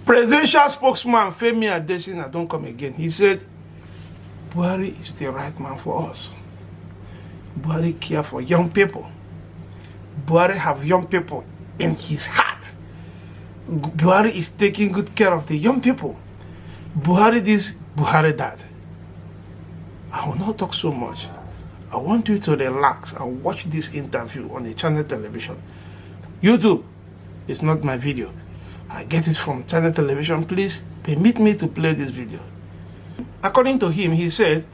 Presidential spokesman FEMI Adesina don't come again. He said, Buhari is the right man for us. Buhari care for young people. Buhari have young people in his heart. Buhari is taking good care of the young people. Buhari this, Buhari that. I will not talk so much. I want you to relax and watch this interview on the channel television. YouTube is not my video. I get it from channel television. Please permit me to play this video. According to him, he said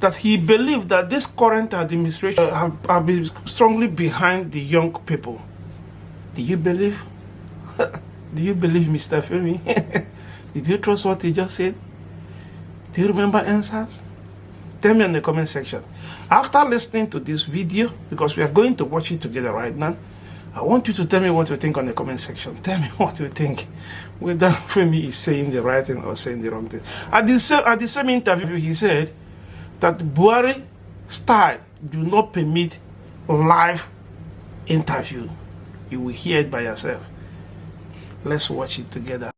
that he believed that this current administration have been strongly behind the young people. Do you believe? Do you believe, Mr. Femi? Did you trust what he just said? Do you remember answers? Tell me in the comment section. After listening to this video, because we are going to watch it together right now, I want you to tell me what you think on the comment section. Tell me what you think. Whether Femi is saying the right thing or saying the wrong thing. At the same interview, he said that Buhari style do not permit live interview. You will hear it by yourself. Let's watch it together.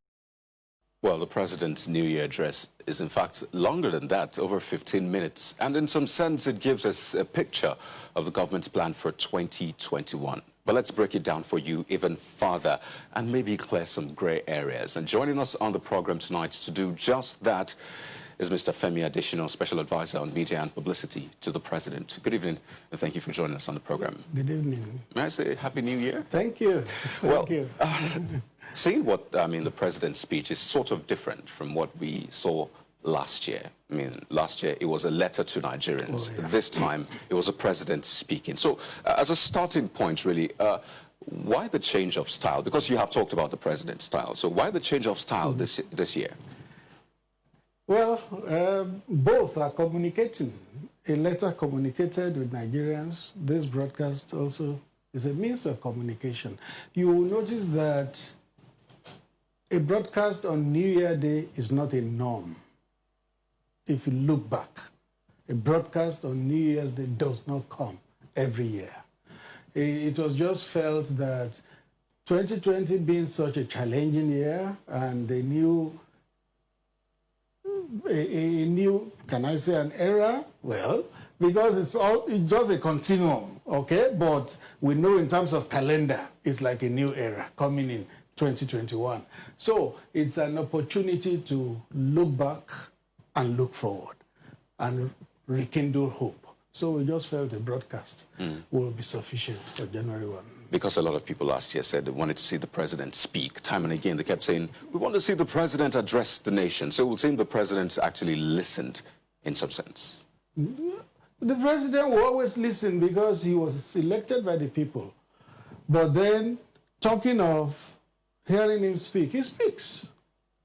Well, the president's New Year address is in fact longer than that, over 15 minutes. And in some sense, it gives us a picture of the government's plan for 2021. But let's break it down for you even further and maybe clear some gray areas. And joining us on the program tonight to do just that is Mr. Femi Adesina, Special Advisor on Media and Publicity to the President. Good evening, and thank you for joining us on the program. Good evening. May I say Happy New Year? Thank you. Thank you. Seeing what, the President's speech is sort of different from what we saw last year. I mean, last year it was a letter to Nigerians. Oh, yeah. This time it was a president speaking. So as a starting point, really, why the change of style? Because you have talked about the president's style. So why the change of style this year? Well, both are communicating. A letter communicated with Nigerians. This broadcast also is a means of communication. You will notice that a broadcast on New Year Day is not a norm. If you look back, a broadcast on New Year's Day does not come every year. It was just felt that 2020 being such a challenging year and a new, can I say an era? Well, because it's just a continuum, okay? But we know in terms of calendar, it's like a new era coming in 2021. So it's an opportunity to look back and look forward and rekindle hope. So we just felt a broadcast will be sufficient for January 1. Because a lot of people last year said they wanted to see the president speak. Time and again, they kept saying, we want to see the president address the nation. So it would seem the president actually listened in some sense. The president will always listen because he was elected by the people. But then, talking of hearing him speak, he speaks.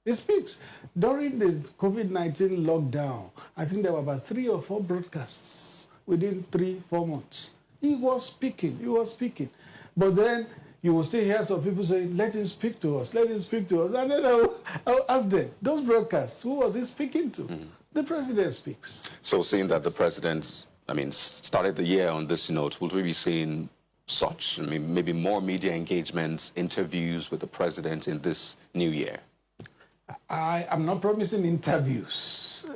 He speaks. During the COVID-19 lockdown, I think there were about 3 or 4 broadcasts within 3-4 months. He was speaking. He was speaking. But then you will still hear some people saying, let him speak to us. Let him speak to us. And then I'll ask them, those broadcasts, who was he speaking to? The president speaks. So seeing that the president, started the year on this note, will we be seeing such, maybe more media engagements, interviews with the president in this new year? I am not promising interviews.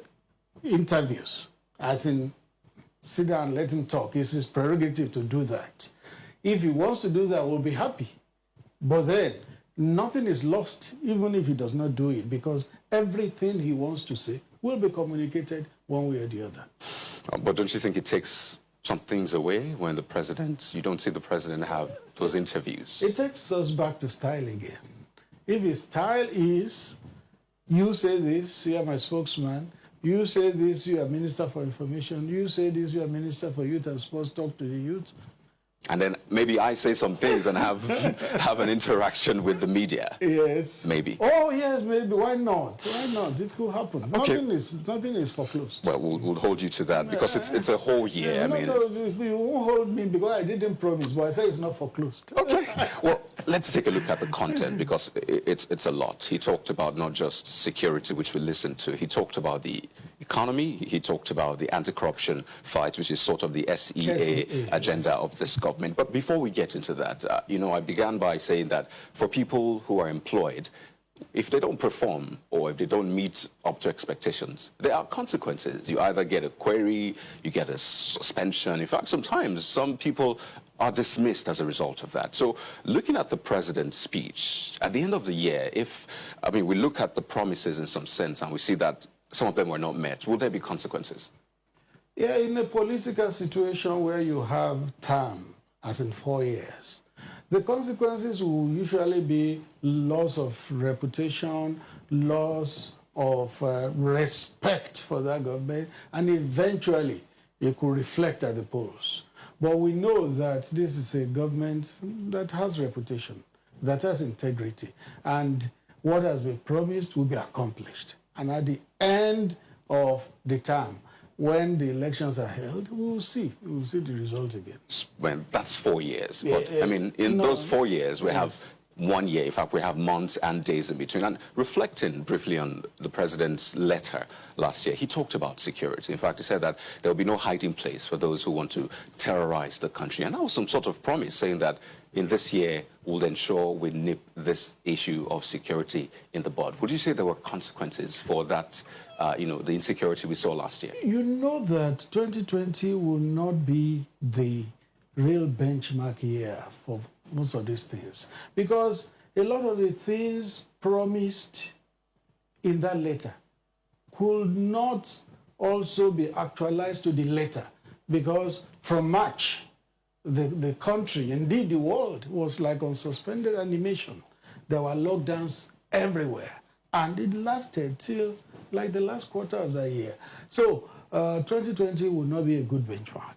Interviews, as in sit down and let him talk. It's his prerogative to do that. If he wants to do that, we'll be happy. But then, nothing is lost, even if he does not do it, because everything he wants to say will be communicated one way or the other. But don't you think it takes some things away when the president, you don't see the president have those interviews? It takes us back to style again. If his style is, you say this, you are my spokesman, you say this, you are Minister for Information, you say this, you are Minister for Youth and Sports, talk to the youth. And then maybe I say some things and have an interaction with the media. Yes. Maybe. Oh, yes, maybe. Why not? Why not? It could happen. Okay. Nothing is foreclosed. Well, we'll hold you to that because it's a whole year. No, you won't hold me because I didn't promise, but I say it's not foreclosed. Okay. Well, let's take a look at the content because it's a lot. He talked about not just security, which we listened to. He talked about the economy. He talked about the anti-corruption fight, which is sort of the SEA agenda of this government. But before we get into that, I began by saying that for people who are employed, if they don't perform or if they don't meet up to expectations, there are consequences. You either get a query, you get a suspension. In fact, sometimes some people are dismissed as a result of that. So looking at the president's speech, at the end of the year, we look at the promises in some sense and we see that some of them were not met, will there be consequences? Yeah, in a political situation where you have term, as in 4 years, the consequences will usually be loss of reputation, loss of respect for that government, and eventually it could reflect at the polls. But we know that this is a government that has reputation, that has integrity, and what has been promised will be accomplished. And at the end of the term, when the elections are held, we will see the result again. Well, that's 4 years. But, in those 4 years, we have 1 year. In fact, we have months and days in between. And reflecting briefly on the president's letter last year, he talked about security. In fact, he said that there will be no hiding place for those who want to terrorize the country. And that was some sort of promise, saying that in this year, we'll ensure we nip this issue of security in the bud. Would you say there were consequences for that, the insecurity we saw last year? You know that 2020 will not be the real benchmark year for most of these things, because a lot of the things promised in that letter could not also be actualized to the letter, because from March, the country, indeed the world, was like on suspended animation. There were lockdowns everywhere, and it lasted till like the last quarter of the year. So 2020 will not be a good benchmark.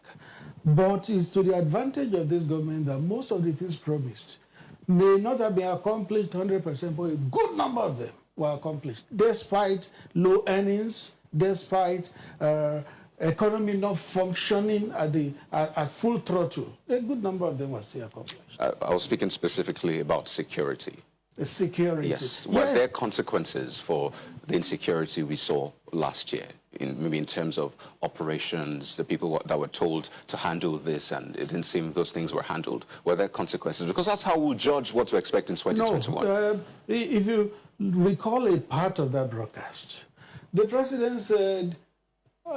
But it's to the advantage of this government that most of the things promised may not have been accomplished 100%, but a good number of them were accomplished, despite low earnings, despite economy not functioning at full throttle. A good number of them were still accomplished. I was speaking specifically about security. Security. Yes. Were there consequences for the insecurity we saw last year, maybe in terms of operations, the people that were told to handle this, and it didn't seem those things were handled? Were there consequences? Because that's how we'll judge what to expect in 2021. No, if you recall a part of that broadcast, the president said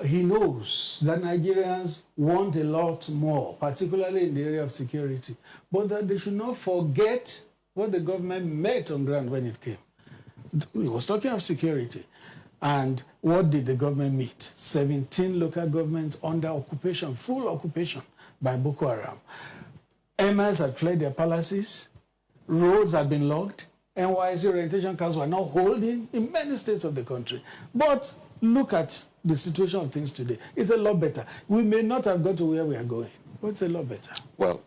he knows that Nigerians want a lot more, particularly in the area of security, but that they should not forget what the government met on ground when it came. He was talking of security. And what did the government meet? 17 local governments under occupation, full occupation by Boko Haram. Emirs had fled their palaces. Roads had been locked. NYC orientation camps were now holding in many states of the country. But look at the situation of things today. It's a lot better. We may not have got to where we are going, but it's a lot better. Well,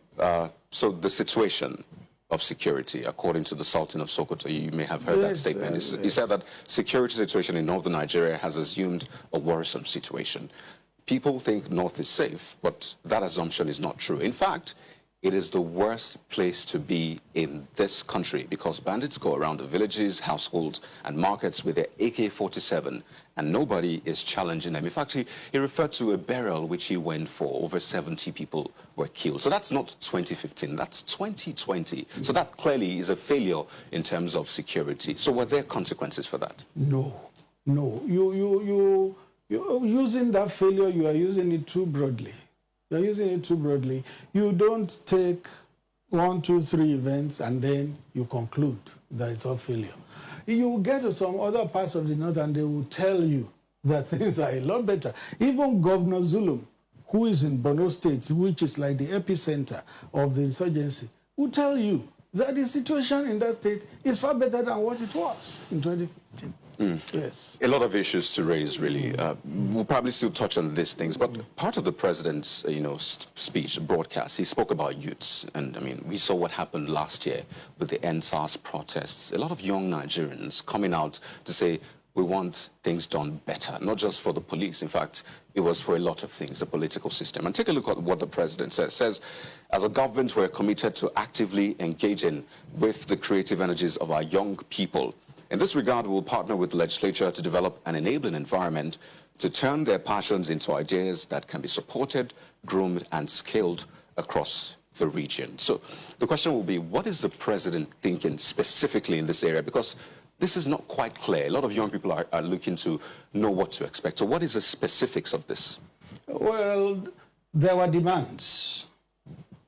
so the situation of security, according to the Sultan of Sokoto, you may have heard that statement. He said that security situation in northern Nigeria has assumed a worrisome situation. People think north is safe, but that assumption is not true. In fact, it is the worst place to be in this country because bandits go around the villages, households, and markets with their AK-47, and nobody is challenging them. In fact, he referred to a burial which he went for. Over 70 people were killed. So that's not 2015, that's 2020. So that clearly is a failure in terms of security. So were there consequences for that? No. You're using that failure, you are using it too broadly. You're using it too broadly. You don't take 1, 2, 3 events and then you conclude that it's all failure. You will get to some other parts of the north and they will tell you that things are a lot better. Even Governor Zulum, who is in Borno State, which is like the epicenter of the insurgency, will tell you that the situation in that state is far better than what it was in 2015. Yes. A lot of issues to raise, really. We'll probably still touch on these things, but part of the president's, speech, broadcast, he spoke about youths. And, we saw what happened last year with the NSAS protests. A lot of young Nigerians coming out to say, we want things done better, not just for the police. In fact, it was for a lot of things, the political system. And take a look at what the president says. Says, as a government, we're committed to actively engaging with the creative energies of our young people. In this regard, we will partner with the legislature to develop an enabling environment to turn their passions into ideas that can be supported, groomed, and scaled across the region. So the question will be, what is the president thinking specifically in this area? Because this is not quite clear. A lot of young people are looking to know what to expect. So what is the specifics of this? Well, there were demands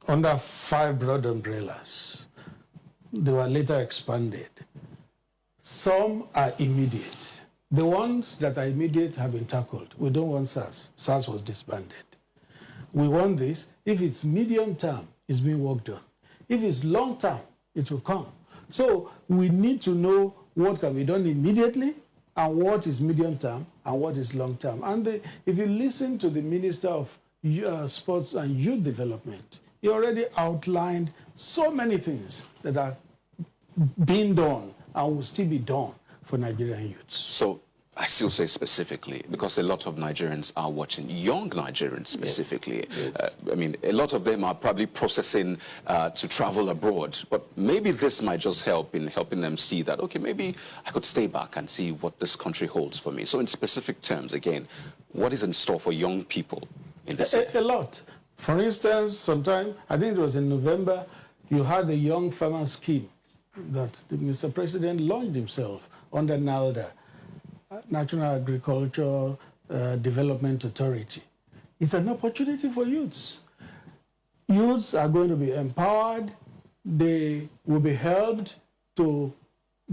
under 5 broad umbrellas. They were later expanded. Some are immediate. The ones that are immediate have been tackled. We don't want SARS. SARS was disbanded. We want this. If it's medium term, it's being worked on. If it's long term, it will come. So we need to know what can be done immediately and what is medium term and what is long term. And if you listen to the Minister of Sports and Youth Development, he already outlined so many things that are being done and will still be done for Nigerian youths. So I still say specifically, because a lot of Nigerians are watching, young Nigerians specifically. Yes. I mean, a lot of them are probably processing to travel abroad, but maybe this might just help in helping them see that, okay, maybe I could stay back and see what this country holds for me. So in specific terms, again, what is in store for young people in this year? A lot. For instance, sometime, I think it was in November, you had the Young Farmer Scheme that Mr. President launched himself under NALDA, National Agricultural Development Authority. It's an opportunity for youths. Youths are going to be empowered. They will be helped to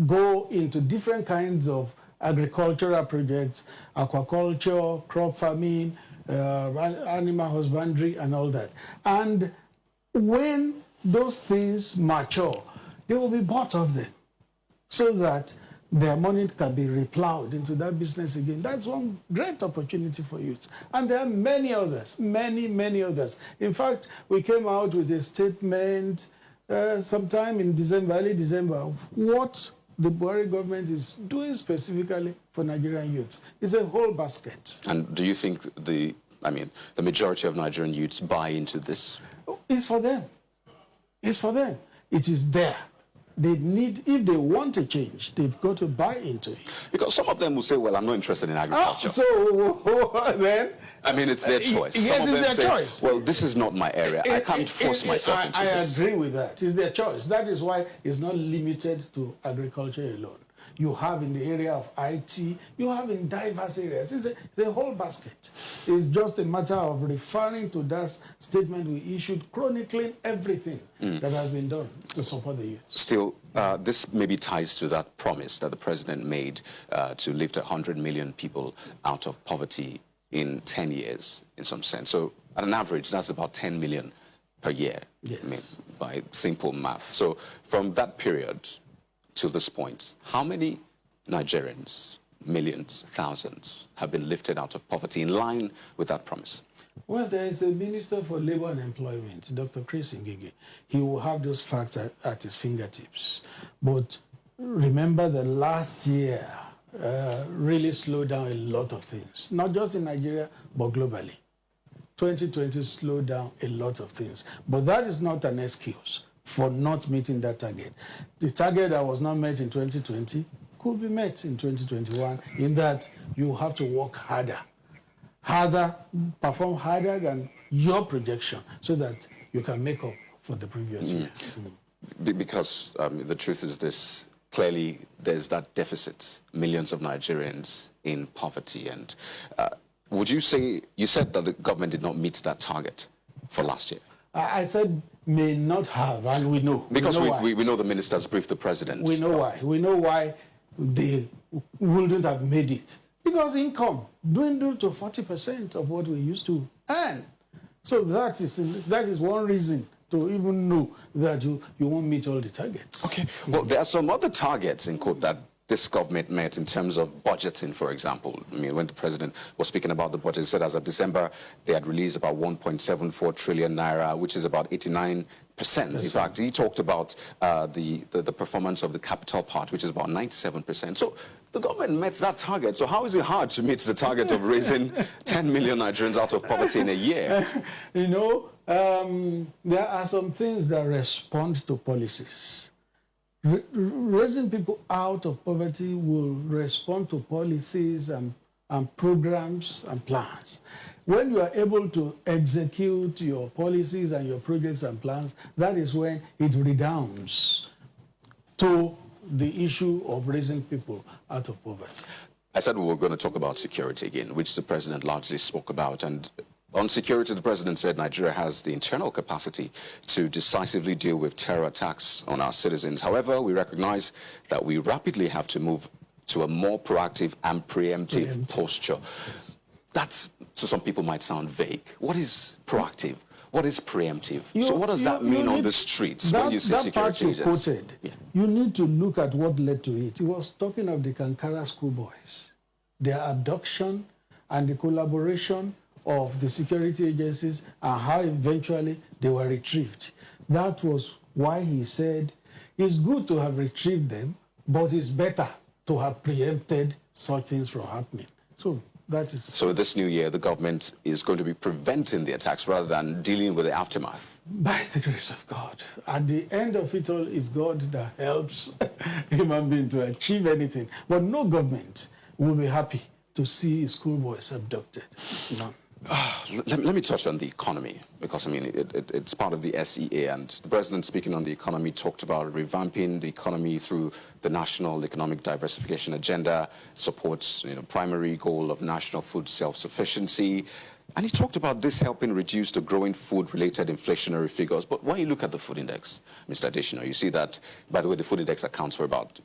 go into different kinds of agricultural projects, aquaculture, crop farming, animal husbandry, and all that. And when those things mature, they will be bought of them so that their money can be replowed into that business again. That's one great opportunity for youths. And there are many others, many others. In fact, we came out with a statement sometime in December, early December, of what the Buhari government is doing specifically for Nigerian youths. It's a whole basket. And do you think the majority of Nigerian youths buy into this? It's for them. It's for them. It is there. They need, if they want a change, they've got to buy into it. Because some of them will say, well, I'm not interested in agriculture. So then... I mean, it's their choice. Yes, some of them it's their say, choice. well, this is not my area. I can't force myself into this. I agree with that. It's their choice. That is why it's not limited to agriculture alone. You have in the area of IT, you have in diverse areas. It's a whole basket. It's just a matter of referring to that statement we issued, chronicling everything that has been done to support the youth. Still, this maybe ties to that promise that the president made to lift 100 million people out of poverty in 10 years, in some sense. So, at an average, that's about 10 million per year, yes. I mean, by simple math. So, from that period to this point, how many Nigerians, millions, thousands, have been lifted out of poverty in line with that promise? Well, there is a Minister for Labor and Employment, Dr. Chris Ngige. He will have those facts at his fingertips. But remember that last year really slowed down a lot of things, not just in Nigeria, but globally. 2020 slowed down a lot of things. But that is not an excuse for not meeting that target. The target that was not met in 2020 could be met in 2021, in that you have to work harder, perform harder than your projection, so that you can make up for the previous year. Because the truth is this, clearly there's that deficit, millions of Nigerians in poverty. And would you say, you said that the government did not meet that target for last year? I said may not have, and we know. Because we know the ministers briefed the president. We know why. We know why they wouldn't have made it. Because income dwindled to 40% of what we used to earn. So that is one reason to even know that you won't meet all the targets. Okay. Well, there are some other targets, in quote, that this government met in terms of budgeting, for example. I mean, when the president was speaking about the budget, he said as of December, they had released about 1.74 trillion naira, which is about 89%. In fact, he talked about the performance of the capital part, which is about 97%. So the government met that target. So how is it hard to meet the target of raising 10 million Nigerians out of poverty in a year? You know, there are some things that respond to policies. Raising people out of poverty will respond to policies and programs and plans. When you are able to execute your policies and your projects and plans, that is when it redounds to the issue of raising people out of poverty. I said we were going to talk about security again, which the president largely spoke about. And on security, the president said Nigeria has the internal capacity to decisively deal with terror attacks on our citizens. However, we recognize that we rapidly have to move to a more proactive and preemptive posture. Yes. That's, to some people, might sound vague. What is proactive? What is preemptive? So what does that mean on the streets when you see security agents? That part you quoted, you need to look at what led to it. He was talking of the Kankara schoolboys, their abduction and the collaboration of the security agencies and how eventually they were retrieved. That was why he said it's good to have retrieved them, but it's better to have preempted such things from happening. So that is. So this new year, the government is going to be preventing the attacks rather than dealing with the aftermath? By the grace of God. At the end of it all, it's God that helps human being to achieve anything. But no government will be happy to see schoolboys abducted. None. Let me touch on the economy, because I mean it's part of the SEA, and the president, speaking on the economy, talked about revamping the economy through the National Economic Diversification Agenda, supports primary goal of national food self-sufficiency, and he talked about this helping reduce the growing food-related inflationary figures. But when you look at the food index, Mr. Adesina, you see that, by the way, the food index accounts for about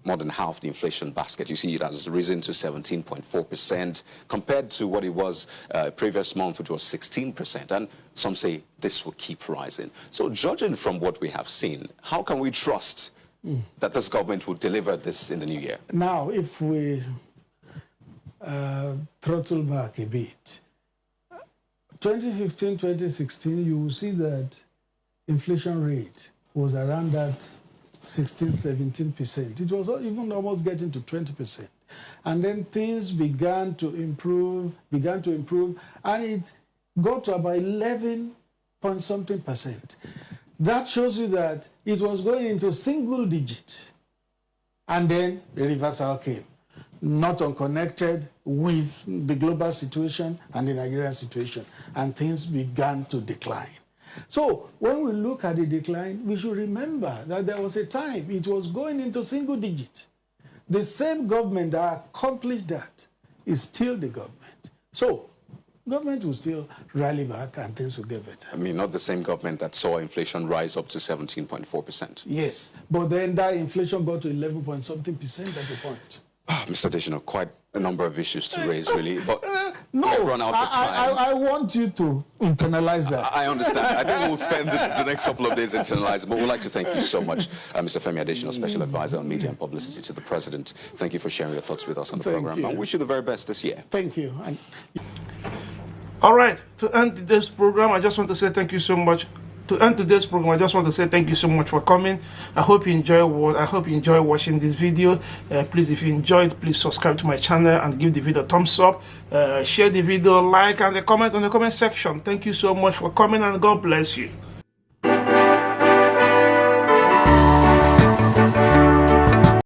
more than half the inflation basket. You see it has risen to 17.4% compared to what it was previous month, which was 16%. And some say this will keep rising. So judging from what we have seen, how can we trust that this government will deliver this in the new year? Now, if we throttle back a bit, 2015, 2016, you will see that inflation rate was around that 16, 17%. It was even almost getting to 20%. And then things began to improve, and it got to about 11-point-something%. That shows you that it was going into single digit. And then the reversal came, not unconnected with the global situation and the Nigerian situation, and things began to decline. So when we look at the decline, we should remember that there was a time it was going into single digit. The same government that accomplished that is still the government. So government will still rally back and things will get better. I mean, not the same government that saw inflation rise up to 17.4%. Yes, but then that inflation got to 11-point-something% at the point. Mr. Adesina, quite a number of issues to raise, really, but no, we've run out of time. I want you to internalize that. I understand. I think we'll spend the next couple of days internalizing, but we'd like to thank you so much, Mr. Femi Adesina, Special Advisor on Media and Publicity to the President. Thank you for sharing your thoughts with us on the program. I wish you the very best this year. Thank you. All right, to end this program, I just want to say thank you so much. To end today's program, I just want to say thank you so much for coming. I hope you enjoy watching this video. Please, if you enjoyed, please subscribe to my channel and give the video a thumbs up. Share the video, like, and comment on the comment section. Thank you so much for coming, and God bless you.